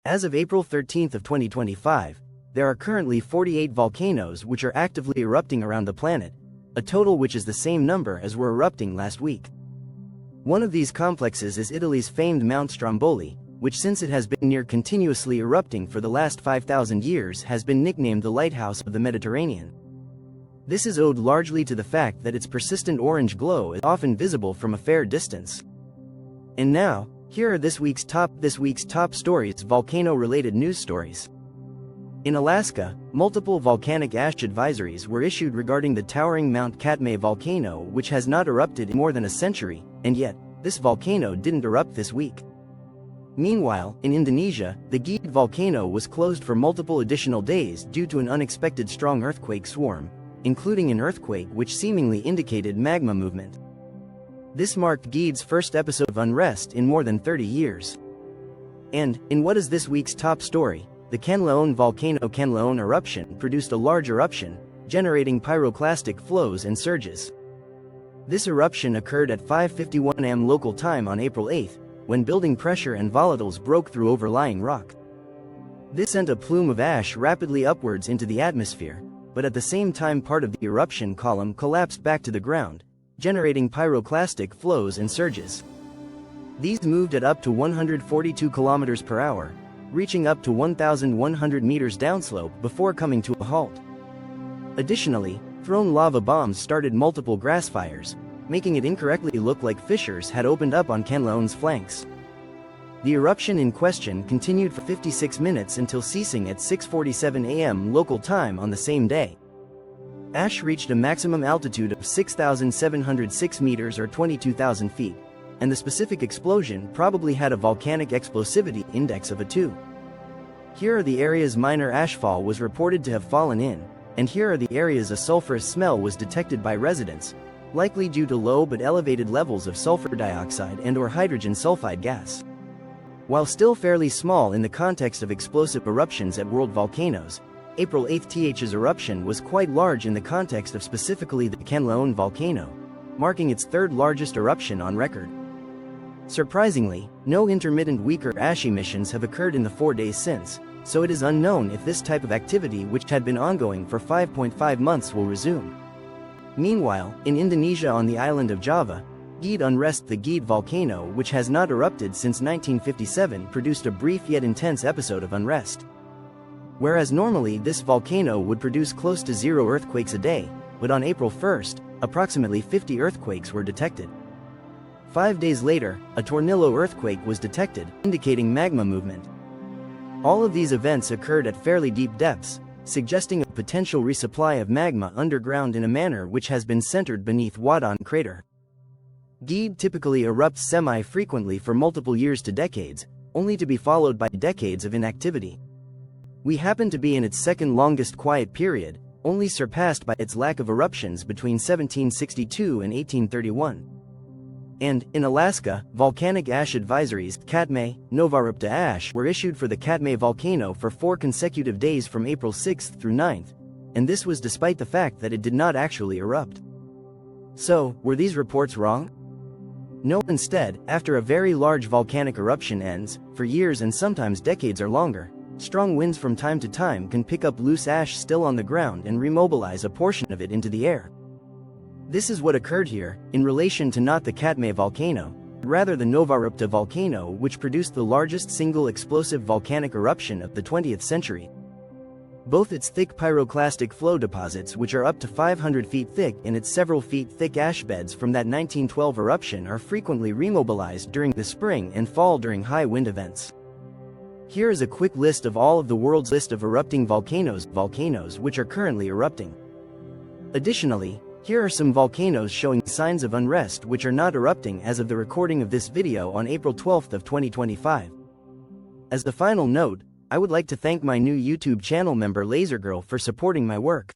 As of April 13 of 2025, there are currently 48 volcanoes which are actively erupting around the planet, a total which is the same number as were erupting last week. One of these complexes is Italy's famed Mount Stromboli, which since it has been near continuously erupting for the last 5,000 years has been nicknamed the Lighthouse of the Mediterranean. This is owed largely to the fact that its persistent orange glow is often visible from a fair distance. And now, here are this week's top stories, volcano-related news stories. In Alaska, multiple volcanic ash advisories were issued regarding the towering Mount Katmai volcano, which has not erupted in more than a century, and yet, this volcano didn't erupt this week. Meanwhile, in Indonesia, the Gede volcano was closed for multiple additional days due to an unexpected strong earthquake swarm, including an earthquake which seemingly indicated magma movement. This marked Gede's first episode of unrest in more than 30 years. And, in what is this week's top story, the Kanlaon Volcano Kanlaon Eruption produced a large eruption, generating pyroclastic flows and surges. This eruption occurred at 5:51 am local time on April 8, when building pressure and volatiles broke through overlying rock. This sent a plume of ash rapidly upwards into the atmosphere, but at the same time part of the eruption column collapsed back to the ground, generating pyroclastic flows and surges. These moved at up to 142 kilometers per hour, reaching up to 1,100 meters downslope before coming to a halt. Additionally, thrown lava bombs started multiple grass fires, making it incorrectly look like fissures had opened up on Kanlaon's flanks. The eruption in question continued for 56 minutes until ceasing at 6:47 am local time on the same day. Ash reached a maximum altitude of 6,706 meters or 22,000 feet, and the specific explosion probably had a volcanic explosivity index of a 2. Here are the areas minor ashfall was reported to have fallen in, and here are the areas a sulfurous smell was detected by residents, likely due to low but elevated levels of sulfur dioxide and/or hydrogen sulfide gas. While still fairly small in the context of explosive eruptions at world volcanoes, April 8th's eruption was quite large in the context of specifically the Kanlaon volcano, marking its third largest eruption on record. Surprisingly, no intermittent weaker ash emissions have occurred in the 4 days since, so it is unknown if this type of activity, which had been ongoing for 5.5 months, will resume. Meanwhile, in Indonesia on the island of Java, Gede unrest, the Gede volcano, which has not erupted since 1957, produced a brief yet intense episode of unrest. Whereas normally this volcano would produce close to 0 earthquakes a day, but on April 1, approximately 50 earthquakes were detected. 5 days later, a tornillo earthquake was detected, indicating magma movement. All of these events occurred at fairly deep depths, suggesting a potential resupply of magma underground in a manner which has been centered beneath Wadon crater. Gede typically erupts semi-frequently for multiple years to decades, only to be followed by decades of inactivity. We happen to be in its second longest quiet period, only surpassed by its lack of eruptions between 1762 and 1831. And, in Alaska, volcanic ash advisories, Katmai, Novarupta ash, were issued for the Katmai volcano for 4 consecutive days from April 6 through 9, and this was despite the fact that it did not actually erupt. So, were these reports wrong? No, instead, after a very large volcanic eruption ends, for years and sometimes decades or longer, strong winds from time to time can pick up loose ash still on the ground and remobilize a portion of it into the air. This is what occurred here, in relation to not the Katmai volcano, but rather the Novarupta volcano, which produced the largest single explosive volcanic eruption of the 20th century. Both its thick pyroclastic flow deposits, which are up to 500 feet thick, and its several feet thick ash beds from that 1912 eruption are frequently remobilized during the spring and fall during high wind events. Here is a quick list of all of the world's list of erupting volcanoes which are currently erupting. Additionally, here are some volcanoes showing signs of unrest which are not erupting as of the recording of this video on April 12 of 2025. As the final note, I would like to thank my new YouTube channel member LaserGirl for supporting my work.